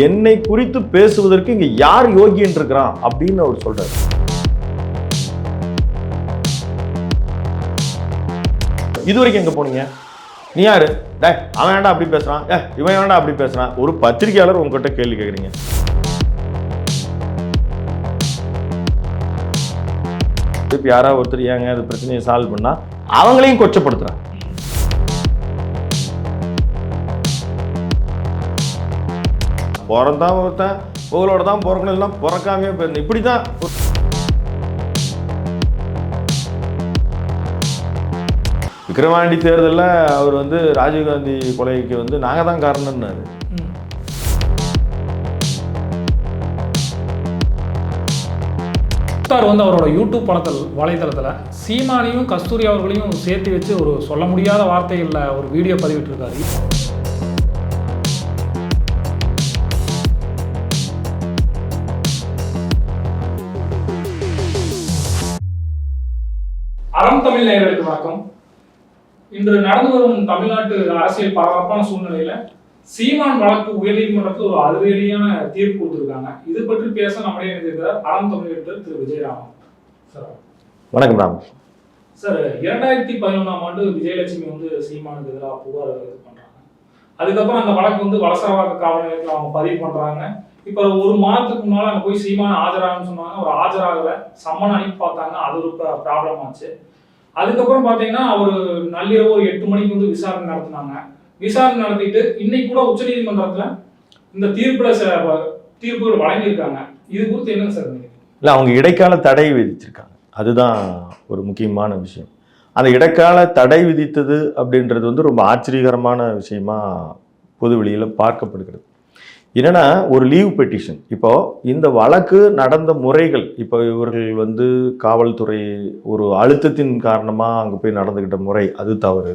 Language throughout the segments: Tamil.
என்னை குறித்து பேசுவதற்கு இங்க யார் யோகின்னு இருக்கிறான் அப்படின்னு அவர் சொல்றாரு. இதுவரைக்கும் எங்க போனீங்க? நீ யாரு? அவன் வேண்டாம் அப்படி பேசுறான், இவன் வேண்டாம் அப்படி பேசுறான். ஒரு பத்திரிகையாளர் உங்ககிட்ட கேள்வி கேட்குறீங்க. இப்போ யாராவது ஒருத்தர் ஏங்க அது பிரச்சனையை சால்வ் பண்ணா அவங்களையும் கொச்சப்படுத்துறாங்க. பிறந்தான் ஒருத்தன் புகழோட தான் பிறக்கணும், இல்லைன்னா பிறக்காமே போயிருந்தேன். இப்படி தான் விக்கிரவாண்டி தேர்தலில் அவர் ராஜீவ்காந்தி கொலைக்கு நாங்கள் தான் காரணம்னாரு. அவரோட யூடியூப் வலைதளத்தில் சீமானையும் கஸ்தூரி அவர்களையும் சேர்த்து வச்சு ஒரு சொல்ல முடியாத வார்த்தைகளில் ஒரு வீடியோ பதிவிட்டிருக்காரு. அறம் தமிழ் நேயர்களுக்கு வணக்கம். இன்று நடந்து வரும் தமிழ்நாட்டு அரசியல் பரபரப்பான சூழ்நிலையில சீமான் வழக்கு உயர்நீதிமன்றத்தில் ஒரு அதிரடியான தீர்ப்பு கொடுத்திருக்காங்க. இது பற்றி பேச நம்முடைய இணைந்திருக்கிறார் அறம் தமிழ் திரு விஜயராமன் சார். வணக்கம் ராம் சார். 2011ஆம் ஆண்டு விஜயலட்சுமி சீமானுக்கு எதிராக புகார் இது பண்றாங்க. அதுக்கப்புறம் அந்த வழக்கு வலசரவாக்க காவல் நிலையத்தில் அவங்க பதிவு பண்றாங்க. இப்போ ஒரு மாதத்துக்கு முன்னால அங்கே போய் சீமான் ஆஜராகன்னு சொன்னாங்க. ஒரு ஆஜராகல, சம்மன் அனுப்பி பார்த்தாங்க. அது ஒரு ப்ராப்ளம் ஆச்சு. அதுக்கப்புறம் பார்த்தீங்கன்னா அவர் நள்ளிரவு ஒரு 8 மணிக்கு விசாரணை நடத்தினாங்க. விசாரணை நடத்திட்டு இன்னைக்கு கூட உச்சநீதிமன்றத்தில் இந்த தீர்ப்புகள் வழங்கியிருக்காங்க. இது குறித்து என்னங்க சார்? இல்லை, அவங்க இடைக்கால தடை விதிச்சிருக்காங்க. அதுதான் ஒரு முக்கியமான விஷயம். அந்த இடைக்கால தடை விதித்தது அப்படின்றது ரொம்ப ஆச்சரியகரமான விஷயமா பொது வெளியில் பார்க்கப்படுகிறது. என்னன்னா, ஒரு லீவ் பெட்டிஷன். இப்போ இந்த வழக்கு நடந்த முறைகள், இப்போ இவர்கள் காவல்துறை ஒரு அழுத்தத்தின் காரணமாக அங்கே போய் நடந்துக்கிட்ட முறை அது தவறு.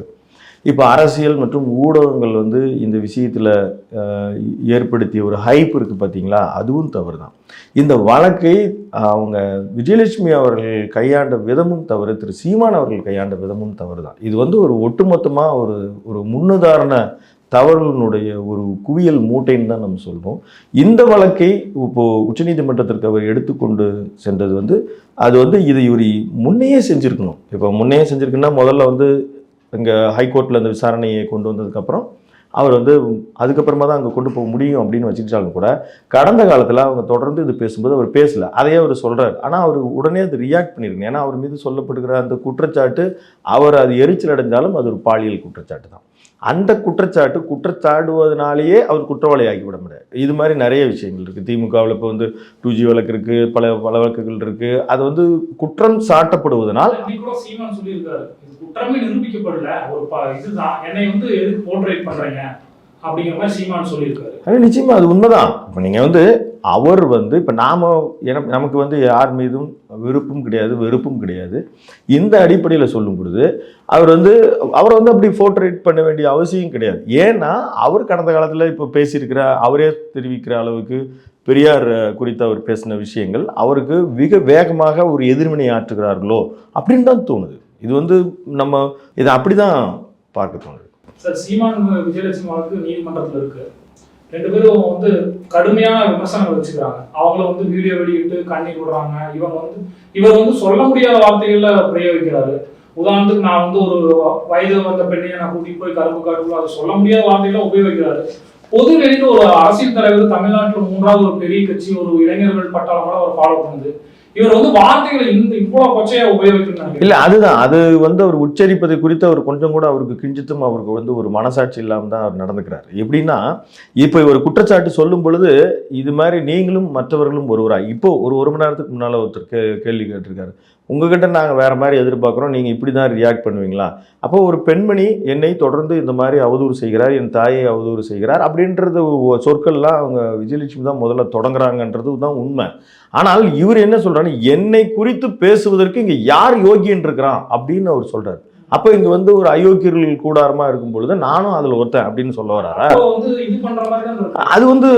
இப்போ அரசியல் மற்றும் ஊடகங்கள் இந்த விஷயத்தில் ஏற்படுத்திய ஒரு ஹைப் இருக்குது பார்த்தீங்களா, அதுவும் தவறு தான். இந்த வழக்கை அவங்க விஜயலட்சுமி அவர்கள் கையாண்ட விதமும் தவறு, திரு சீமான் அவர்கள் கையாண்ட விதமும் தவறு தான். இது ஒரு ஒட்டுமொத்தமாக ஒரு முன்னுதாரண தவறுகளுடைய ஒரு குவியல் மூட்டைன்னு தான் நம்ம சொல்வோம். இந்த வழக்கை இப்போது உச்சநீதிமன்றத்திற்கு அவர் எடுத்துக்கொண்டு சென்றது அது இதை இவர் முன்னையே செஞ்சுருக்கணும். இப்போ முன்னையே செஞ்சுருக்குன்னா முதல்ல இங்கே ஹைகோர்ட்டில் அந்த விசாரணையை கொண்டு வந்ததுக்கப்புறம் அவர் அதுக்கப்புறமா தான் அங்கே கொண்டு போக முடியும் அப்படின்னு வச்சுக்கிட்டாலும் கூட கடந்த காலத்தில் அவங்க தொடர்ந்து இது பேசும்போது அவர் பேசலை. அதையே அவர் சொல்கிறார். ஆனால் அவர் உடனே அது ரியாக்ட் பண்ணியிருக்கணும். ஏன்னா அவர் மீது சொல்லப்படுகிற அந்த குற்றச்சாட்டு, அவர் அது எரிச்சல் அடைந்தாலும் அது ஒரு பாலியல் குற்றச்சாட்டு தான். அந்த குற்றச்சாடுவதனாலேயே அவர் குற்றவாளி ஆகிவிட முடியாது. இது மாதிரி நிறைய விஷயங்கள் இருக்குது. திமுகவில் இப்போ 2G வழக்கு இருக்குது, பல வழக்குகள் இருக்குது. அது குற்றம் சாட்டப்படுவதனால் சீமான் சொல்லியிருக்காரு, குற்றமே நிரூபிக்கப்படல, ஒரு இதுதான் என்னை எதுக்கு போர்ட்ரேட் பண்றீங்க அப்படிங்கிற மாதிரி சீமான் சொல்லியிருக்காரு. அது நிச்சயமா அது உண்மைதான். இப்போ நீங்கள் அவர் இப்போ நமக்கு யார் மீதும் விருப்பம் கிடையாது, வெறுப்பும் கிடையாது. இந்த அடிப்படையில் சொல்லும் பொழுது அவர் அவரை அப்படி போர்ட்ரேட் பண்ண வேண்டிய அவசியம் கிடையாது. ஏன்னா அவர் கடந்த காலத்தில் இப்போ பேசியிருக்கிற, அவரே தெரிவிக்கிற அளவுக்கு பெரியார் குறித்து அவர் பேசின விஷயங்கள் அவருக்கு மிக வேகமாக ஒரு எதிர்வினை ஆற்றுகிறார்களோ அப்படின்னு தான் தோணுது. இது நம்ம இதை அப்படி தான் பார்க்க தோணுது. சார், சீமான் விஜயலட்சுமி வழக்கு நீதிமன்றத்தில் இருக்கு. 2 பேரும் கடுமையான விமர்சனங்கள் வச்சுக்கிறாங்க. அவங்கள வீடியோ வெளியிட்டு கண்ணீர் விடுறாங்க. இவர் சொல்ல முடியாத வார்த்தைகள்ல பிரயோகிக்கிறாரு. உதாரணத்துக்கு நான் ஒரு வயது வந்த பெண்ணையை நான் கூட்டிட்டு போய் கருப்பு காட்டுக்குள்ள அதை சொல்ல முடியாத வார்த்தைகளை உபயோகிக்கிறாரு. பொது வெளியில ஒரு அரசியல் தலைவர், தமிழ்நாட்டில் 3வது ஒரு பெரிய கட்சி, ஒரு இளைஞர்கள் பட்டாளமாக அவர் ஃபாலோ பண்ணுது. இவர் வார்த்தைகளை இவ்வளவு கொச்சையா உபயோகிக்கிறாங்க. இல்ல, அதுதான் அது அவர் உச்சரிப்பதை குறித்து அவர் கொஞ்சம் கூட அவருக்கு கிஞ்சித்தும் அவருக்கு ஒரு மனசாட்சி இல்லாம தான் அவர் நடந்துக்கிறார். எப்படின்னா, இப்போ இவர் குற்றச்சாட்டு சொல்லும் பொழுது இது மாதிரி நீங்களும் மற்றவர்களும் ஒருவராய், இப்போ ஒரு மணி நேரத்துக்கு முன்னால ஒருத்தர் கேள்வி கேட்டிருக்காரு, உங்ககிட்ட நாங்கள் வேறு மாதிரி எதிர்பார்க்குறோம், நீங்கள் இப்படி தான் ரியாக்ட் பண்ணுவீங்களா? அப்போ ஒரு பெண்மணி என்னை தொடர்ந்து இந்த மாதிரி அவதூறு செய்கிறார், என் தாயை அவதூறு செய்கிறார் அப்படின்றது சொற்கள்லாம் அவங்க விஜயலட்சுமி தான் முதல்ல தொடங்குறாங்கன்றது தான் உண்மை. ஆனால் இவர் என்ன சொல்கிறாரு, என்னை குறித்து பேசுவதற்கு இங்கே யார் யோகின்னு இருக்கிறான் அப்படின்னு அவர் சொல்கிறார். அப்போ இங்க வந்து ஒரு அயோக்கியர்கள் கூடாரமா இருக்கும் பொழுது நானும் அதுல ஒருத்தன் அப்படின்னு சொல்ல வராரா? அப்போ வந்து இது பண்ற மாதிரி தான் இருக்கு. அது வந்து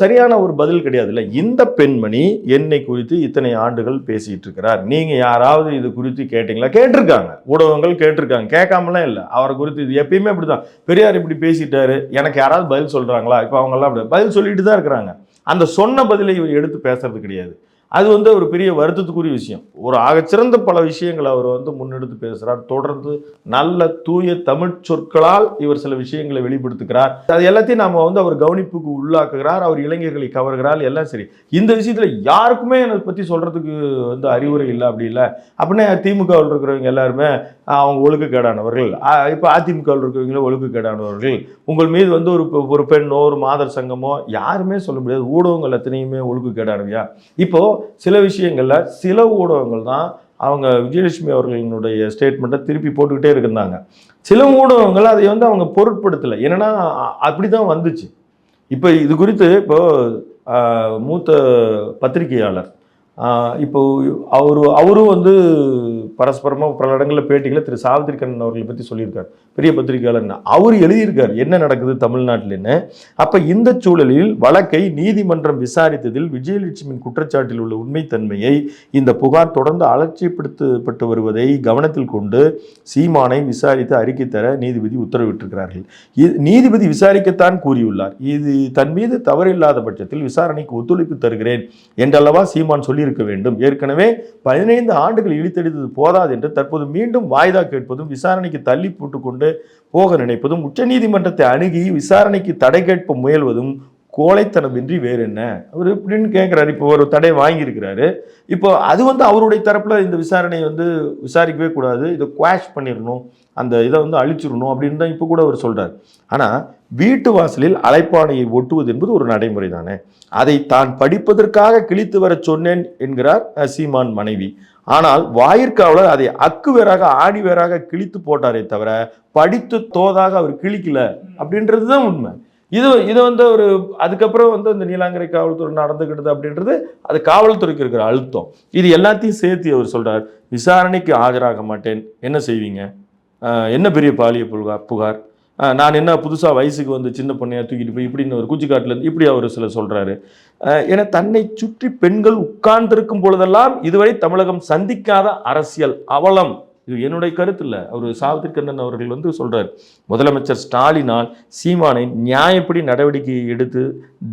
சரியான ஒரு பதில் கிடையாதுல்ல. இந்த பெண்மணி என்னை குறித்து இத்தனை ஆண்டுகள் பேசிட்டு இருக்கிறார், நீங்க யாராவது இது குறித்து கேட்டீங்களா? கேட்டிருக்காங்க, ஊடகங்கள் கேட்டிருக்காங்க, கேட்காமலாம் இல்லை. அவரை குறித்து இது எப்பயுமே அப்படிதான். பெரியார் இப்படி பேசிட்டாரு, எனக்கு யாராவது பதில் சொல்றாங்களா? இப்போ அவங்க எல்லாம் அப்படி பதில் சொல்லிட்டு தான் இருக்கிறாங்க. அந்த சொன்ன பதிலை இவர் எடுத்து பேசுறது கிடையாது. அது வந்து ஒரு பெரிய வருத்தத்துக்குரிய விஷயம். ஒரு ஆகச்சிறந்த பல விஷயங்களை அவர் வந்து முன்னெடுத்து பேசுகிறார். தொடர்ந்து நல்ல தூய தமிழ் சொற்களால் இவர் சில விஷயங்களை வெளிப்படுத்துகிறார். அது எல்லாத்தையும் நாம வந்து அவர் கவனிப்புக்கு உள்ளாக்குகிறார். அவர் இளைஞர்களை கவர்கிறார், எல்லாம் சரி. இந்த விஷயத்துல யாருக்குமே என்னை பற்றி சொல்றதுக்கு வந்து அறிவுரை இல்லை, அப்படி இல்லை அப்படின்னா திமுகவில் இருக்கிறவங்க எல்லாருமே அவங்க ஒழுக்கக்கேடானவர்கள், இப்போ அதிமுகவில் இருக்கிறவங்களும் ஒழுக்கக்கேடானவர்கள், உங்கள் மீது வந்து ஒரு பெண்ணோ ஒரு மாதர் சங்கமோ யாருமே சொல்ல முடியாது. ஊடகங்கள் எத்தனையுமே ஒழுக்கக்கேடானவையா? இப்போ சில விஷயங்கள்ல சில ஊடகங்கள் தான் அவங்க விஜயலட்சுமி அவர்களினுடைய ஸ்டேட்மெண்ட்டை திருப்பி போட்டுக்கிட்டே இருந்தாங்க. சில ஊடகங்கள் அதை வந்து அவங்க பொருட்படுத்தலை. என்னன்னா அப்படிதான் வந்துச்சு. இப்போ இது குறித்து இப்போ மூத்த பத்திரிகையாளர் இப்போ அவரும் வந்து பரஸ்பரமாக பல இடங்களில் பேட்டிகளை திரு சாவித்திரி கண்ணன் அவர்களை பற்றி சொல்லியிருக்கார். பெரிய பத்திரிகையாளர்னு அவர் எழுதியிருக்கார் என்ன நடக்குது தமிழ்நாட்டில்னு. அப்போ இந்த சூழலில் வழக்கை நீதிமன்றம் விசாரித்ததில் விஜயலட்சுமியின் குற்றச்சாட்டில் உள்ள உண்மைத்தன்மையை இந்த புகார் தொடர்ந்து அலட்சியப்படுத்தப்பட்டு வருவதை கவனத்தில் கொண்டு சீமானை விசாரித்து அறிக்கை தர நீதிபதி உத்தரவிட்டிருக்கிறார்கள். நீதிபதி விசாரிக்கத்தான் கூறியுள்ளார். இது தன் மீது தவறில்லாத பட்சத்தில் விசாரணைக்கு ஒத்துழைப்பு தருகிறேன் என்றல்லவா சீமான் சொல்லியிருக்க வேண்டும். ஏற்கனவே 15 ஆண்டுகள் இழுத்தடித்தது போதாது என்று தற்போது மீண்டும் வாய்தா கேட்பதும் விசாரணைக்கு தள்ளி போட்டுக்கொண்டு போக நினைப்பதும் உச்சநீதிமன்றத்தை அணுகி விசாரணைக்கு தடை கேட்ப முயல்வதும் கோழைத்தனமின்றி வேறு என்ன அவர் இப்படின்னு கேட்கிறாரு. இப்போ ஒரு தடை வாங்கியிருக்கிறாரு. இப்போ அது வந்து அவருடைய தரப்புல இந்த விசாரணையை வந்து விசாரிக்கவே கூடாது, இதை குவாஷ் பண்ணிடணும், அந்த இதை வந்து அழிச்சிடணும் அப்படின்னு தான் இப்போ கூட அவர் சொல்றாரு. ஆனா வீட்டு வாசலில் அழைப்பானையை ஒட்டுவது என்பது ஒரு நடைமுறை தானே. அதை தான் படிப்பதற்காக கிழித்து வர சொன்னேன் என்கிறார் சீமான் மனைவி. ஆனால் வாயிற்காவலர் அதை அக்கு வேறாக ஆணி வேறாக கிழித்து போட்டாரே தவிர படித்து தோதாக அவர் கிழிக்கல அப்படின்றது தான் உண்மை. இது வந்து ஒரு அதுக்கப்புறம் வந்து அந்த நீலாங்கரை காவல்துறை நடந்துக்கிட்டது அப்படின்றது அது காவல்துறைக்கு இருக்கிற அழுத்தம். இது எல்லாத்தையும் சேர்த்து அவர் சொல்றார், விசாரணைக்கு ஆஜராக மாட்டேன், என்ன செய்வீங்க, என்ன பெரிய பாலிய புகார், நான் என்ன புதுசாக வயசுக்கு வந்து சின்ன பொண்ணையாக தூக்கிட்டு போய் இப்படின்னு ஒரு குச்சிக்காட்டிலேருந்து இப்படி அவர் சில சொல்கிறாரு. ஏன்னா தன்னை சுற்றி பெண்கள் உட்கார்ந்திருக்கும் பொழுதெல்லாம் இதுவரை தமிழகம் சந்திக்காத அரசியல் அவலம். இது என்னுடைய கருத்து இல்லை, அவர் சாவித்திரி கண்ணன் அவர்கள் வந்து சொல்கிறார். முதலமைச்சர் ஸ்டாலினால் சீமானை நியாயப்படி நடவடிக்கை எடுத்து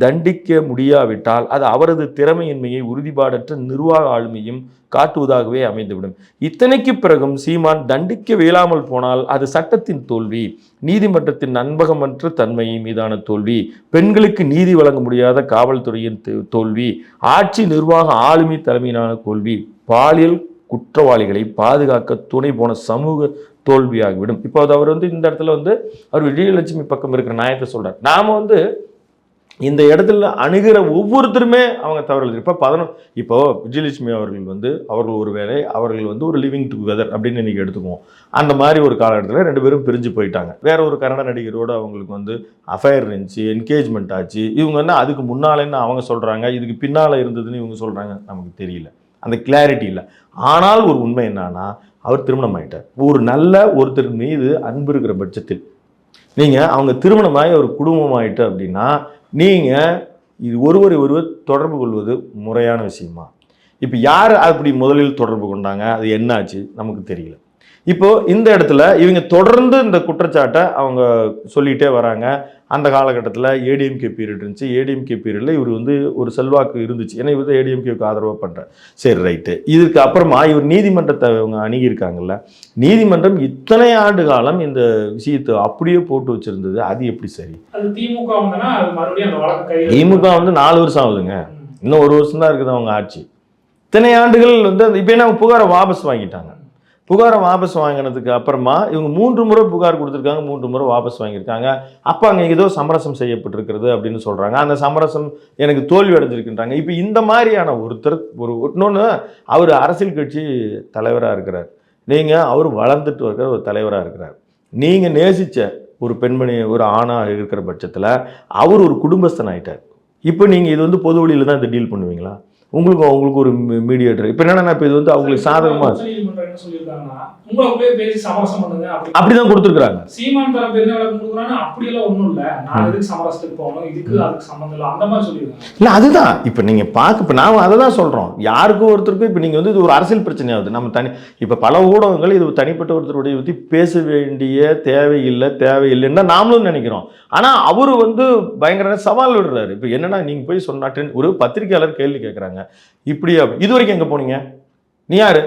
தண்டிக்க முடியாவிட்டால் அது அவரது திறமையின்மையை உறுதிப்பாடற்ற நிர்வாக ஆளுமையும் காட்டுவதாகவே அமைந்துவிடும். இத்தனைக்கு பிறகும் சீமான் தண்டிக்க இயலாமல் போனால் அது சட்டத்தின் தோல்வி, நீதிமன்றத்தின் நம்பகமற்ற தன்மை மீதான தோல்வி, பெண்களுக்கு நீதி வழங்க முடியாத காவல்துறையின் தோல்வி, ஆட்சி நிர்வாக ஆளுமை தலைமையிலான தோல்வி, பாலியல் குற்றவாளிகளை பாதுகாக்க துணை போன சமூக தோல்வியாகிவிடும். இப்போ அவர் வந்து இந்த இடத்துல வந்து அவர் விஜயலட்சுமி பக்கம் இருக்கிற நியாயத்தை சொல்றார். நாம வந்து இந்த இடத்துல அணுகிற ஒவ்வொருத்தருமே அவங்க தவறு. இப்போ விஜயலட்சுமி அவர்கள் வந்து அவர்கள் வந்து ஒரு லிவிங் டுகெதர் அப்படின்னு இன்னைக்கு எடுத்துக்குவோம். அந்த மாதிரி ஒரு காலகட்டத்தில் 2 பேரும் பிரிஞ்சு போயிட்டாங்க. வேற ஒரு கன்னட நடிகரோடு அவங்களுக்கு வந்து அஃபயர் இருந்துச்சு, என்கேஜ்மெண்ட் ஆச்சு. இவங்க என்ன அதுக்கு முன்னாலேன்னு அவங்க சொல்றாங்க, இதுக்கு பின்னால இருந்ததுன்னு இவங்க சொல்றாங்க, நமக்கு தெரியல, அந்த கிளாரிட்டி இல்லை. ஆனால் ஒரு உண்மை என்னன்னா அவர் திருமணம் ஆயிட்டார். ஒரு நல்ல ஒருத்தர் மீது அன்பு இருக்கிற பட்சத்தில் நீங்கள் அவங்க திருமணமாகி ஒரு குடும்பம் ஆயிட்டு அப்படின்னா நீங்கள் இது ஒருவர் தொடர்பு கொள்வது முறையான விஷயமா? இப்போ யார் அப்படி முதலில் தொடர்பு கொண்டாங்க, அது என்னாச்சு நமக்கு தெரியல. இப்போ இந்த இடத்துல இவங்க தொடர்ந்து இந்த குற்றச்சாட்டை அவங்க சொல்லிகிட்டே வராங்க. அந்த காலகட்டத்தில் ஏடிஎம்கே பீரியட் இருந்துச்சு. ஏடிஎம்கே பீரியடில் இவர் வந்து ஒரு செல்வாக்கு இருந்துச்சு. ஏன்னா இவர் தான் ஏடிஎம்கேக்கு ஆதரவாக பண்ணுறேன். சரி, ரைட்டு. இதுக்கு அப்புறமா இவர் நீதிமன்றத்தை அவங்க அணுகியிருக்காங்கல்ல. நீதிமன்றம் இத்தனை ஆண்டு காலம் இந்த விஷயத்தை அப்படியே போட்டு வச்சிருந்தது, அது எப்படி சரி? திமுக வந்து 4 வருஷம் ஆகுதுங்க, இன்னும் 1 வருஷம் தான் இருக்குது அவங்க ஆட்சி. இத்தனை ஆண்டுகள் வந்து இப்போ என்ன புகாரை வாபஸ் வாங்கிட்டாங்க. புகாரை வாபஸ் வாங்கினதுக்கு அப்புறமா இவங்க 3 முறை புகார் கொடுத்துருக்காங்க, 3 முறை வாபஸ் வாங்கியிருக்காங்க. அப்போ அங்கே ஏதோ சமரசம் செய்யப்பட்டிருக்கிறது அப்படின்னு சொல்கிறாங்க. அந்த சமரசம் எனக்கு தோல்வி அடைஞ்சிருக்குன்றாங்க. இப்போ இந்த மாதிரியான ஒருத்தர் இன்னொன்று அவர் அரசியல் கட்சி தலைவராக இருக்கிறார், நீங்கள் அவர் வளர்ந்துட்டு இருக்கிற ஒரு தலைவராக இருக்கிறார். நீங்கள் நேசித்த ஒரு பெண்மணி ஒரு ஆணாக இருக்கிற பட்சத்தில் அவர் ஒரு குடும்பஸ்தன் ஆகிட்டார். இப்போ நீங்கள் இது வந்து பொது வழியில் தான் இதை டீல் பண்ணுவீங்களா? உங்களுக்கு ஒரு மீடியேட்டர். இப்போ என்னன்னா இப்போ இது வந்து அவங்களுக்கு சாதகமாக உச்சநீதிமன்றம் என்ன சொல்லியிருக்காங்கன்னா உங்களுக்குள்ளே பேசி சமரசம் பண்ணுங்க அப்படிதான் கொடுத்துருக்காங்க. சீமான் தரப்பு என்ன விளக்கம் கொடுக்குறாங்கன்னா அப்படியெல்லாம் ஒன்றும் இல்லை, நான் எதுக்கு சமரசத்துக்கு போகணும், இதுக்கு அதுக்கு சம்மந்தம் இல்லை, அந்த மாதிரி சொல்லியிருக்காங்க. இல்லை அதுதான் இப்போ நீங்கள் இப்போ நான் அதை தான் சொல்கிறோம். யாருக்கும் ஒருத்தருக்கும் இப்போ நீங்கள் வந்து இது ஒரு அரசியல் பிரச்சனையாகுது. நம்ம இப்போ பல ஊடகங்கள் இது தனிப்பட்ட ஒருத்தருடைய பற்றி பேச வேண்டிய தேவையில்லைன்னு தான் நாமளும் நினைக்கிறோம். ஆனால் அவரு வந்து பயங்கர சவால் விடுறாரு. இப்போ என்னன்னா நீங்கள் போய் சொன்னாட்டு ஒரு பத்திரிகையாளர் கேள்வி கேட்குறாங்க, இப்படியா இது வரைக்கும் எங்கே போனீங்க, நீ யாரு,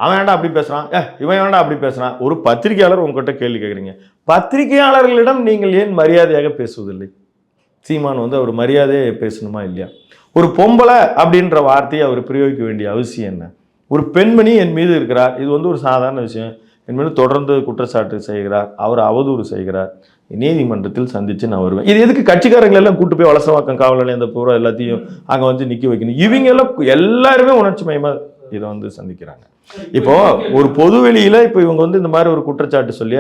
அவன் வேண்டாம் அப்படி பேசுறான், இவன் வேண்டாம் அப்படி பேசுறான். ஒரு பத்திரிகையாளர் உங்ககிட்ட கேள்வி கேட்குறீங்க, பத்திரிகையாளர்களிடம் நீங்கள் ஏன் மரியாதையாக பேசுவதில்லை? சீமான் வந்து அவர் மரியாதையை பேசணுமா இல்லையா? ஒரு பொம்பளை அப்படின்ற வார்த்தையை அவர் பிரயோகிக்க வேண்டிய அவசியம் என்ன? ஒரு பெண்மணி என் மீது இருக்கிறார், இது வந்து ஒரு சாதாரண விஷயம், என் மீது தொடர்ந்து குற்றச்சாட்டு செய்கிறார், அவர் அவதூறு செய்கிறார், நீதிமன்றத்தில் சந்திச்சு நான் வருவேன். இது எதுக்கு கட்சிக்காரங்களை எல்லாம் கூட்டு போய் வலசவாக்கம் காவல் நிலையம் அந்த பூரா எல்லாத்தையும் அங்கே வந்து நிற்க வைக்கணும்? இவங்க எல்லாம் எல்லாருமே உணர்ச்சி மயமா இதை வந்து சந்திக்கிறாங்க. இப்போ ஒரு பொது வெளியில இப்போ இவங்க வந்து இந்த மாதிரி ஒரு குற்றச்சாட்டு சொல்லி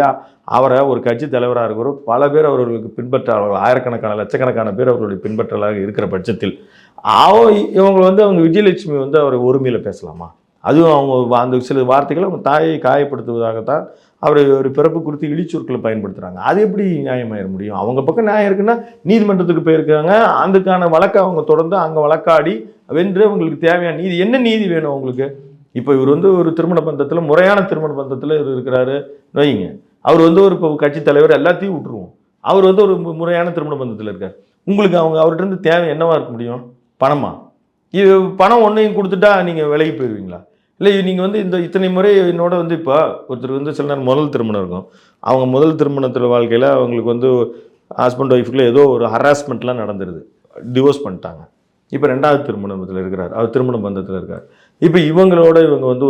அவரை ஒரு கட்சி தலைவராக இருக்கிற பல பேர் அவர்களுக்கு பின்பற்றாளர்கள், ஆயிரக்கணக்கான லட்சக்கணக்கான பேர் அவர்களுடைய பின்பற்றலாக இருக்கிற பட்சத்தில் இவங்க வந்து அவங்க விஜயலட்சுமி வந்து அவர் ஒருமையில பேசலாமா? அதுவும் அவங்க அந்த சில வார்த்தைகளை அவங்க தாயை காயப்படுத்துவதாகத்தான் அவர் ஒரு பிறப்பு குறித்து இழிச்சொற்களை பயன்படுத்துகிறாங்க. அது எப்படி நியாயமாயிட முடியும்? அவங்க பக்கம் நியாயம் இருக்குன்னா நீதிமன்றத்துக்கு போயிருக்காங்க, அதுக்கான வழக்கை அவங்க தொடர்ந்து அங்கே வழக்காடி வென்று அவங்களுக்கு தேவையான நீதி என்ன நீதி வேணும் அவங்களுக்கு? இப்போ இவர் வந்து ஒரு திருமண பந்தத்தில் முறையான திருமண பந்தத்தில் இவர் இருக்கிறாரு வைங்க, அவர் வந்து ஒரு இப்போ கட்சி தலைவர் எல்லாத்தையும் விட்டுருவோம், அவர் வந்து ஒரு முறையான திருமண பந்தத்தில் இருக்கார். உங்களுக்கு அவர்கிட்ட இருந்து தேவை என்னவா இருக்க முடியும்? பணமா? இது பணம் ஒன்றையும் கொடுத்துட்டா நீங்கள் விலகி போயிடுவீங்களா? இல்லை நீங்கள் வந்து இத்தனை முறை என்னோட வந்து இப்போ ஒருத்தர் வந்து சில நேரம் முதல் திருமணம் இருக்கும், அவங்க முதல் திருமணத்தில் வாழ்க்கையில் அவங்களுக்கு வந்து ஹஸ்பண்ட் ஒய்ஃபுக்குள்ள ஏதோ ஒரு ஹராஸ்மெண்ட்லாம் நடந்துருது, டிவோர்ஸ் பண்ணிட்டாங்க. இப்போ ரெண்டாவது திருமணத்தில் இருக்கிறார், அவர் திருமண பந்தத்தில் இருக்கார். இப்போ இவங்களோட இவங்க வந்து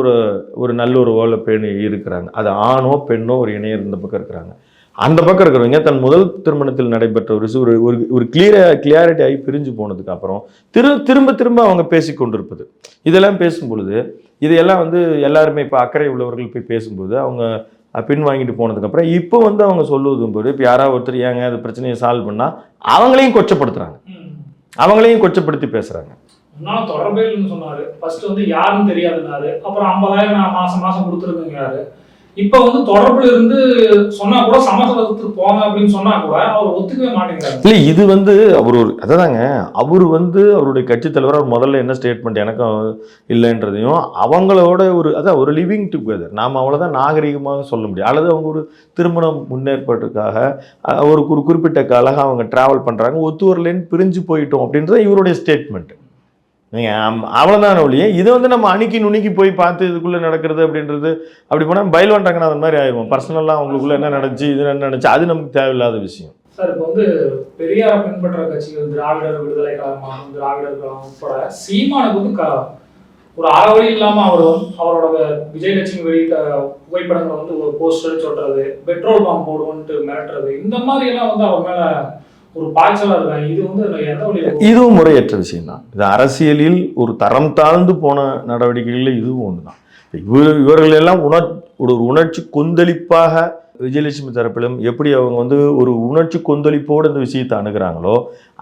ஒரு நல்ல ஒரு ஓலை பெண் இருக்கிறாங்க, அது ஆணோ பெண்ணோ ஒரு இணையர் இந்த பக்கம் இருக்கிறாங்க. அந்த பக்கம் இருக்கிறவங்க தன் முதல் திருமணத்தில் நடைபெற்ற ஒரு கிளியாரிட்டி ஆகி பிரிஞ்சு போனதுக்கு அப்புறம் திரும்ப அவங்க பேசி கொண்டிருப்பது, இதெல்லாம் பேசும் பொழுது இதையெல்லாம் வந்து எல்லாருமே இப்போ அக்கறை உள்ளவர்கள் போய் பேசும்போது அவங்க பின் வாங்கிட்டு போனதுக்கப்புறம் இப்போ வந்து அவங்க சொல்லுவதும் போது இப்போ யாராவது ஒருத்தர் ஏங்க அது பிரச்சனையை சால்வ் பண்ணால் அவங்களையும் கொச்சப்படுத்துறாங்க, அவங்களையும் கொச்சப்படுத்தி பேசுறாங்க. முன்னாள் தொடர்பே இல்லைன்னு சொன்னாரு, ஃபர்ஸ்ட் வந்து யாருன்னு தெரியாதுன்னாரு, அப்புறம் 50,000 நான் மாசம் கொடுத்துருக்கேங்கிறாரு. இப்போ வந்து தொடர்புல இருந்து சொன்னா கூட சமத்துவத்துக்கு போங்க அப்படின்னு சொன்னா கூட அவர் ஒத்துக்கவே மாட்டேங்கிறாரு. இல்லை இது வந்து அவர் அதாங்க அவர் வந்து அவருடைய கட்சி தலைவர் அவர் முதல்ல என்ன ஸ்டேட்மெண்ட் எனக்கும் இல்லைன்றதையும் அவங்களோட ஒரு லிவிங் டுகெதர் நாம் அவ்வளோதான் நாகரிகமாக சொல்ல முடியும். அல்லது அவங்க ஒரு திருமணம் முன்னேற்பாட்டுக்காக ஒரு குறிப்பிட்ட காலம் அவங்க ட்ராவல் பண்ணுறாங்க, ஒத்து வரலன்னு பிரிஞ்சு போயிட்டோம் அப்படின்றது இவருடைய ஸ்டேட்மெண்ட். நீங்கள் அவ்வளோதான் ஒழிய இதை வந்து நம்ம அணுக்கி நுணுக்கி போய் பார்த்து இதுக்குள்ளே நடக்கிறது அப்படின்றது அப்படி போனால் பயில்வான் ரங்கநாதன் மாதிரி ஆயிடுவோம். பர்சனலாக அவங்களுக்குள்ள என்ன நடந்துச்சு இது என்ன நடந்துச்சு அது நமக்கு தேவையில்லாத விஷயம். சார் இப்போ வந்து பெரியாரை பின்பற்ற கட்சிகள் திராவிடர் விடுதலை கழகமாகவும் திராவிடர் கழகம் உட்பட சீமானுக்கு வந்து ஒரு அறவழி இல்லாமல் அவரோட விஜயலட்சுமி வெளியிட்ட புகைப்படங்களை வந்து ஒரு போஸ்டர் சொல்றது, பெட்ரோல் பம்ப் போடுவோன்ட்டு மிரட்டுறது, இந்த மாதிரி எல்லாம் வந்து அவர் மேலே ஒரு பாய்ச்சலா இருக்காங்க. இது வந்து இதுவும் முறையற்ற விஷயம் தான். இது அரசியலில் ஒரு தரம் தாழ்ந்து போன நடவடிக்கைகளில் இதுவும் ஒன்று தான். இவர்கள் எல்லாம் ஒரு உணர்ச்சி கொந்தளிப்பாக விஜயலட்சுமி தரப்பிலும் எப்படி அவங்க வந்து ஒரு உணர்ச்சி கொந்தளிப்போடு இந்த விஷயத்தை அணுகிறாங்களோ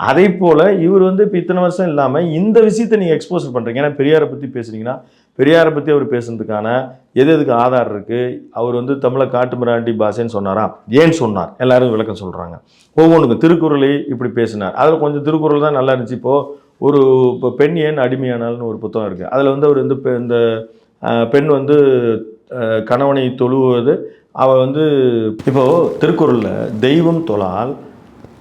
அதே போல் இவர் வந்து இப்போ இத்தனை வருஷம் இல்லாமல் இந்த விஷயத்தை நீங்கள் எக்ஸ்போஸ் பண்ணுறீங்க. ஏன்னா பெரியாரை பற்றி பேசுனீங்கன்னா பெரியாரை பற்றி அவர் பேசுனதுக்கான எதுக்கு ஆதாரம் இருக்குது? அவர் வந்து தமிழை காட்டு மிராண்டி பாஷைன்னு சொன்னாரா? ஏன் சொன்னார்? எல்லாரும் விளக்கம் சொல்கிறாங்க. ஒவ்வொன்றுக்கும் திருக்குறளை இப்படி பேசினார், அதில் கொஞ்சம் திருக்குறள் தான் நல்லா இருந்துச்சு. இப்போது இப்போ பெண் ஏன் அடிமையானால்னு ஒரு புத்தகம் இருக்குது, அதில் வந்து அவர் வந்து இந்த பெண் வந்து கணவனை தொழுவது அவள் வந்து இப்போது திருக்குறளில் தெய்வம் தொழால்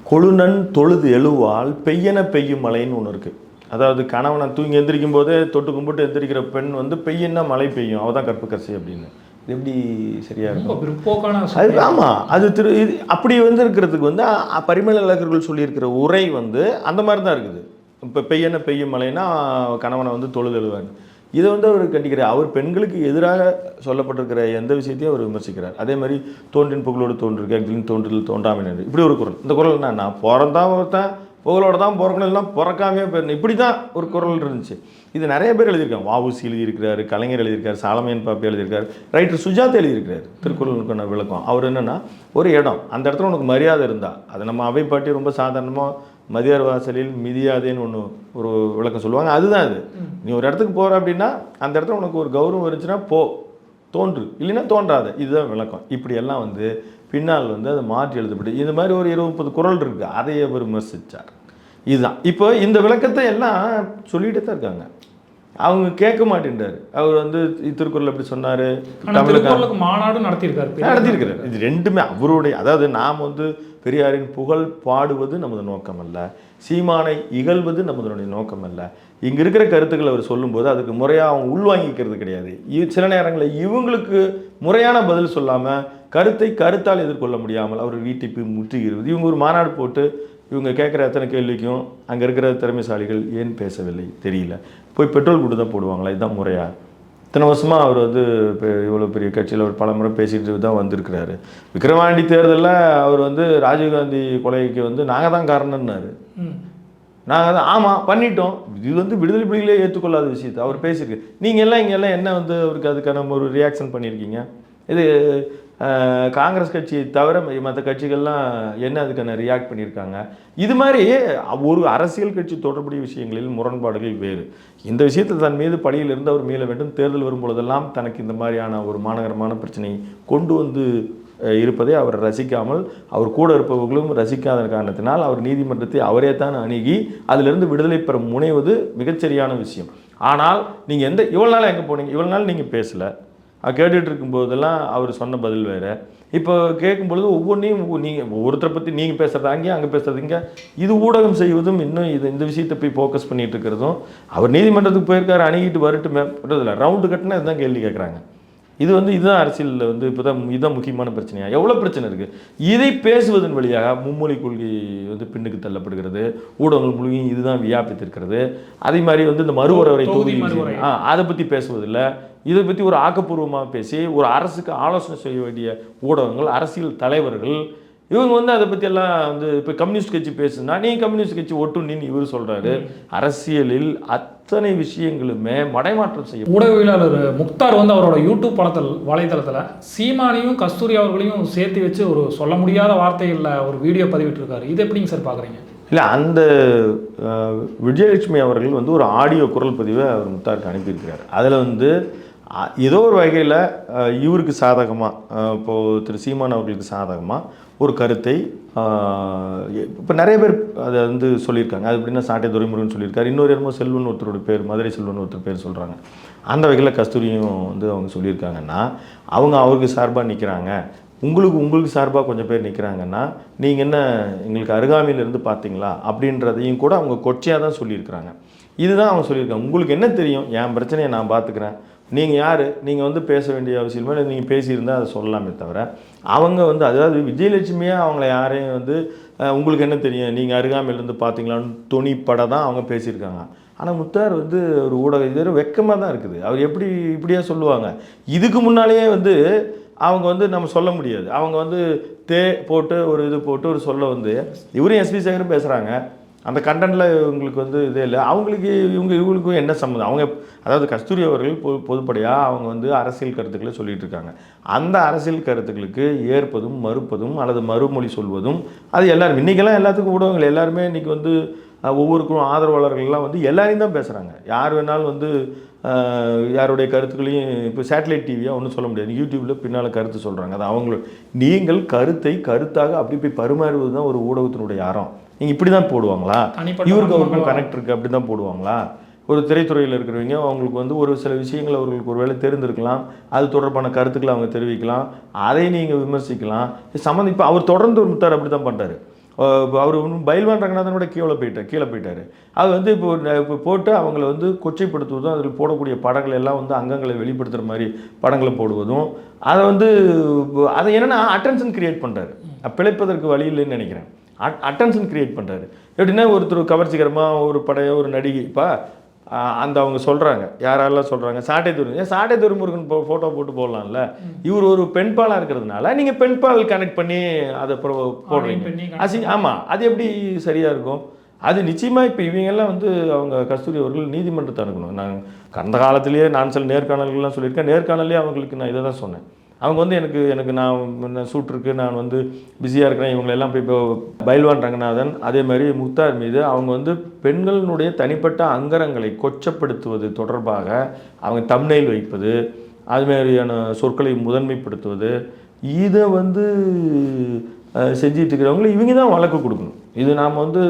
கொழுநன் தொழுது எழுவால் பெய்யன பெய்யும் மழைன்னு ஒன்று இருக்குது. அதாவது கணவனை தூங்கி எந்திரிக்கும் போதே தொட்டு கும்பிட்டு எந்திரிக்கிற பெண் வந்து பெய்யன்னா மழை பெய்யும், அவள் தான் கற்புக்கரசி அப்படின்னு. இது எப்படி சரியா இருக்கும்? அது ஆமாம், அது இது அப்படி வந்து இருக்கிறதுக்கு வந்து பரிமள இலக்கர்கள் சொல்லியிருக்கிற உரை வந்து அந்த மாதிரி தான் இருக்குது. இப்போ பெய்யன பெய்யும் மழைன்னா கணவனை வந்து தொழுது எழுவாங்க. இதை வந்து அவர் கண்டிக்கிறார். அவர் பெண்களுக்கு எதிராக சொல்லப்பட்டிருக்கிற எந்த விஷயத்தையும் அவர் விமர்சிக்கிறார். அதே மாதிரி தோன்றின் புகழோடு தோன்றிருக்கு அக்களின் தோன்றில் தோன்றாமல் இப்படி ஒரு குரல். இந்த குரல் என்ன, நான் பிறந்தான் ஒருத்தன் புகழோட தான் பிறக்கணும், இல்லைனா பிறக்காமே போயிருந்தேன், இப்படி தான் ஒரு குரல் இருந்துச்சு. இது நிறைய பேர் எழுதியிருக்காங்க. வஉசி எழுதியிருக்கிறாரு, கலைஞர் எழுதியிருக்காரு, சாலமேன் பாப்பி எழுதியிருக்காரு, ரைட்டர் சுஜாதா எழுதியிருக்கிறாரு திருக்குறளுக்கான விளக்கம். அவர் என்னென்னா ஒரு இடம், அந்த இடத்துல உனக்கு மரியாதை இருந்தால் அதை நம்ம அவை பாட்டி ரொம்ப சாதாரணமாக மதியார் வாசலில் மிதியாதேன்னு ஒன்று ஒரு விளக்கம் சொல்லுவாங்க. அதுதான் அது. நீ ஒரு இடத்துக்கு போகிற அப்படின்னா அந்த இடத்துல உனக்கு ஒரு கௌரவம் இருந்துச்சுன்னா போ, தோன்று, இல்லைன்னா தோன்றாது. இதுதான் விளக்கம். இப்படியெல்லாம் வந்து பின்னால் வந்து அதை மாற்றி எழுதப்பட்டு இது மாதிரி ஒரு 20-30 குறள் இருக்குது, அதை அவர் விமர்சித்தார். இதுதான் இப்போ இந்த விளக்கத்தை எல்லாம் சொல்லிகிட்டே தான் இருக்காங்க. அவங்க கேட்க மாட்டேன்றாரு. அவர் வந்து திருக்குறள் எப்படி சொன்னார், தமிழுக்கு மாநாடு நடத்தியிருக்காரு. இது ரெண்டுமே அவருடைய, அதாவது நாம் வந்து பெரியாரின் புகழ் பாடுவது நமது நோக்கம் அல்ல, சீமானை இகழ்வது நமதனுடைய நோக்கம் அல்ல. இங்கே இருக்கிற கருத்துக்களை அவர் சொல்லும்போது அதுக்கு முறையாக அவங்க உள்வாங்கிக்கிறது கிடையாது. சில நேரங்களில் இவங்களுக்கு முறையான பதில் சொல்லாமல் கருத்தை கருத்தால் எதிர்கொள்ள முடியாமல் அவர் வீட்டை போய் முற்றுகிறது. இவங்க ஒரு மாநாடு போட்டு இவங்க கேட்குற எத்தனை கேள்விக்கும் அங்கே இருக்கிற திறமைசாலிகள் ஏன் பேசவில்லை தெரியல, போய் பெட்ரோல் கூட தான் போடுவாங்களா? இதுதான் முறையா? இத்தனை வருஷமாக அவர் வந்து இப்போ இவ்வளோ பெரிய கட்சியில் அவர் பல முறை பேசிட்டு தான் வந்திருக்கிறாரு. விக்கிரவாண்டி தேர்தலில் அவர் வந்து ராஜீவ்காந்தி கொலைக்கு வந்து நாங்கள் தான் காரணம்னாரு. நாங்கள் தான் ஆமாம் பண்ணிட்டோம், இது வந்து விடுதலை புலிகளே ஏற்றுக்கொள்ளாத விஷயத்தை அவர் பேசியிருக்கு. நீங்கள் எல்லாம் இங்கே எல்லாம் என்ன வந்து அவருக்கு அதுக்கான ஒரு ரியாக்ஷன் பண்ணியிருக்கீங்க? இது காங்கிரஸ் கட்சியை தவிர மற்ற கட்சிகள்லாம் என்ன அதுக்கான ரியாக்ட் பண்ணியிருக்காங்க? இது மாதிரி ஒரு அரசியல் கட்சி தொடர்புடைய விஷயங்களில் முரண்பாடுகள் வேறு. இந்த விஷயத்தில் தன் மீது பழியிலிருந்து அவர் மீள வேண்டும். தேர்தல் வரும்பொழுதெல்லாம் தனக்கு இந்த மாதிரியான ஒரு மாநகரமான பிரச்சனை கொண்டு வந்து இருப்பதை அவர் ரசிக்காமல், அவர் கூட இருப்பவர்களும் ரசிக்காத காரணத்தினால் அவர் நீதிமன்றத்தை அவரே தான் அணுகி அதிலிருந்து விடுதலை பெற முனைவது மிகச்சரியான விஷயம். ஆனால் நீங்கள் இவ்வளோ நாள் எங்கே போனீங்க? இவ்வளோ நாள் நீங்கள் பேசலை. கேட்டுட்டு இருக்கும்போதெல்லாம் அவர் சொன்ன பதில் வேறு. இப்போ கேட்கும்பொழுது ஒவ்வொன்றையும் நீங்கள் ஒவ்வொருத்தரை பற்றி நீங்கள் பேசுகிறது அங்கே பேசுகிறது இங்கே, இது ஊடகம் செய்வதும் இன்னும் இந்த விஷயத்தை போய் ஃபோக்கஸ் பண்ணிகிட்டு இருக்கிறதும். அவர் நீதிமன்றத்துக்கு போயிருக்காரு, அணுகிட்டு வரட்டுமே பண்ணுறதில்ல. ரவுண்டு கட்டினா இதுதான் கேள்வி கேட்குறாங்க. இதுதான் அரசியலில் வந்து இப்போ தான் இதுதான் முக்கியமான பிரச்சனையாக எவ்வளோ பிரச்சனை இருக்குது. இதை பேசுவதன் வழியாக மும்மொழி கொள்கை வந்து பின்னுக்கு தள்ளப்படுகிறது, ஊடகங்கள் மூலியம் இதுதான் வியாபித்திருக்கிறது. அதே மாதிரி வந்து இந்த மறுவரை தொகுதி அதை பற்றி பேசுவதில்லை. இதை பற்றி ஒரு ஆக்கப்பூர்வமாக பேசி ஒரு அரசுக்கு ஆலோசனை செய்ய வேண்டிய ஊடகங்கள், அரசியல் தலைவர்கள் இவங்க வந்து அதை பற்றி எல்லாம் வந்து இப்போ கம்யூனிஸ்ட் கட்சி பேசுனா நீ கம்யூனிஸ்ட் கட்சி ஒட்டுன்னு இவர் சொல்கிறாரு. அரசியலில் அத்தனை விஷயங்களுமே மடைமாற்றம் செய்யும். ஊடகவியலாளர் முக்தார் வந்து அவரோட யூடியூப் வலைதளத்தில் சீமானையும் கஸ்தூரி அவர்களையும் சேர்த்து வச்சு ஒரு சொல்ல முடியாத வார்த்தைகளில் ஒரு வீடியோ பதிவிட்டிருக்காரு. இது எப்படிங்க சார் பார்க்குறீங்க? இல்லை, அந்த விஜயலட்சுமி அவர்கள் வந்து ஒரு ஆடியோ குரல் பதிவை அவர் முக்தாருக்கு அனுப்பியிருக்கிறார். அதில் வந்து ஏதோ ஒரு வகையில் இவருக்கு சாதகமாக, இப்போது திரு சீமான் அவர்களுக்கு சாதகமாக ஒரு கருத்தை இப்போ நிறைய பேர் அதை வந்து சொல்லியிருக்காங்க. அது எப்படின்னா சாட்டை துரைமுருகன் சொல்லியிருக்காரு, இன்னொரு என்னமோ செல்வன் ஒருத்தரோட பேர், மதுரை செல்வன் ஒருத்தர் பேர் சொல்கிறாங்க. அந்த வகையில் கஸ்தூரியும் வந்து அவங்க சொல்லியிருக்காங்கன்னா அவங்க அவருக்கு சார்பாக நிற்கிறாங்க, உங்களுக்கு சார்பாக கொஞ்சம் பேர் நிற்கிறாங்கன்னா நீங்கள் என்ன எங்களுக்கு அருகாமையிலிருந்து பார்த்தீங்களா அப்படின்றதையும் கூட அவங்க கொச்சையாக தான் சொல்லியிருக்கிறாங்க. இதுதான் அவங்க சொல்லியிருக்காங்க. உங்களுக்கு என்ன தெரியும், என் பிரச்சனையை நான் பார்த்துக்கிறேன், நீங்கள் யார், நீங்கள் வந்து பேச வேண்டிய அவசியமே இல்லை, நீங்கள் பேசியிருந்தால் அதை சொல்லலாமே தவிர அவங்க வந்து அதாவது விஜயலட்சுமியாக அவங்கள யாரையும் வந்து உங்களுக்கு என்ன தெரியும், நீங்கள் அருகாமையிலேருந்து பார்த்தீங்களான்னு துணிப்பட தான் அவங்க பேசியிருக்காங்க. ஆனால் முத்தார் வந்து ஒரு ஊடக இது வெக்கமாக தான் இருக்குது. அவர் எப்படி இப்படியா சொல்லுவாங்க? இதுக்கு முன்னாலேயே வந்து அவங்க வந்து நம்ம சொல்ல முடியாது. அவங்க வந்து போட்டு ஒரு இது போட்டு ஒரு சொல்ல வந்து இவரும் எஸ்பி சேகரும் பேசுகிறாங்க. அந்த கண்டென்ட்டில் இவங்களுக்கு வந்து இதே இல்லை. அவங்களுக்கு இவங்களுக்கும் என்ன சம்மந்தம்? அவங்க அதாவது கஸ்தூரி அவர்கள் பொதுப்படையாக அவங்க வந்து அரசியல் கருத்துக்களை சொல்லிகிட்டு இருக்காங்க. அந்த அரசியல் கருத்துக்களுக்கு ஏற்பதும் மறுப்பதும் அல்லது மறுமொழி சொல்வதும் அது எல்லாரும் இன்றைக்கெல்லாம் எல்லாத்துக்கும் ஊடகங்கள் எல்லாருமே இன்றைக்கி வந்து ஒவ்வொருக்கும் ஆதரவாளர்கள்லாம் வந்து எல்லாரையும் தான் பேசுகிறாங்க. யார் வேணாலும் வந்து யாருடைய கருத்துக்களையும் இப்போ சேட்டலைட் டிவியாக ஒன்றும் சொல்ல முடியாது, யூடியூப்பில் பின்னால் கருத்து சொல்கிறாங்க. அது அவங்களோட நீங்கள் கருத்தாக அப்படி போய் பரிமாறுவது தான் ஒரு ஊடகத்தினுடைய அறம். நீங்கள் இப்படி தான் போடுவாங்களா? இவருக்கு அவருக்கும் கனெக்ட் இருக்குது அப்படி தான் போடுவாங்களா? ஒரு திரைத்துறையில் இருக்கிறவங்க அவங்களுக்கு வந்து ஒரு சில விஷயங்கள் அவர்களுக்கு ஒரு வேளை தெரிந்திருக்கலாம், அது தொடர்பான கருத்துக்களை அவங்க தெரிவிக்கலாம், அதை நீங்கள் விமர்சிக்கலாம். இப்போ அவர் தொடர்ந்து ஒரு முத்தார் அப்படி தான் பண்ணுறாரு. அவர் பயில்வான் ரங்கநாதனோட கீழே போயிட்டார். அது வந்து இப்போ போட்டு அவங்கள வந்து கொச்சைப்படுத்துவதும் அதில் போடக்கூடிய படங்கள் எல்லாம் வந்து அங்கங்களை வெளிப்படுத்துகிற மாதிரி படங்களை போடுவதும் அதை வந்து அதை என்னென்னா அட்டென்ஷன் கிரியேட் பண்ணுறாரு. பிழைப்பதற்கு வழி இல்லைன்னு நினைக்கிறேன். அட்டென்ஷன் கிரியேட் பண்ணுறாரு. எப்படின்னா ஒருத்தர் கவர்ச்சிகரமாக ஒரு நடிகை இப்போ அந்த அவங்க சொல்கிறாங்க, யாரெல்லாம் சொல்கிறாங்க, சாட்டை துரைமுருகன் ஃபோட்டோ போட்டு போடலாம்ல. இவர் ஒரு பெண்பாலாக இருக்கிறதுனால நீங்கள் பெண்பால் கனெக்ட் பண்ணி அதை போடுறீங்க. ஆமாம், அது எப்படி சரியாக இருக்கும்? அது நிச்சயமாக இப்போ இவங்கெல்லாம் வந்து அவங்க கஸ்தூரி அவர்கள் நீதிமன்றத்தை அணுகணும். நான் கடந்த காலத்திலேயே நான் சில நேர்காணல்கள்லாம் சொல்லியிருக்கேன். நேர்காணலே அவங்களுக்கு நான் இதை தான் சொன்னேன். அவங்க வந்து எனக்கு நான் சூட் இருக்கு, நான் வந்து பிஸியாக இருக்கிறேன், இவங்களெல்லாம் போய் இப்போ பைல்வான் ரங்கநாதன் அதே மாதிரி முக்தார் மீது அவங்க வந்து பெண்களினுடைய தனிப்பட்ட அங்கரங்களை கொச்சப்படுத்துவது தொடர்பாக அவங்க தம்ப்நெயில் வைப்பது, அது மாதிரியான சொற்களை முதன்மைப்படுத்துவது, இதை வந்து செஞ்சிட்டு இருக்கிறவங்களை இவங்க தான் வழக்கு கொடுக்கணும். இது நாம் வந்து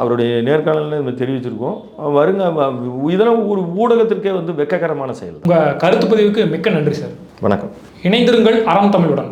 அவருடைய நேர்காணலில் நம்ம தெரிவிச்சிருக்கோம். வருங்க, இதெல்லாம் ஒரு ஊடகத்திற்கே வந்து வெட்ககரமான செயல். உங்கள் கருத்து பதிவுக்கு மிக்க நன்றி சார். வணக்கம். இணைந்திருங்கள் அறம் தமிழுடன்.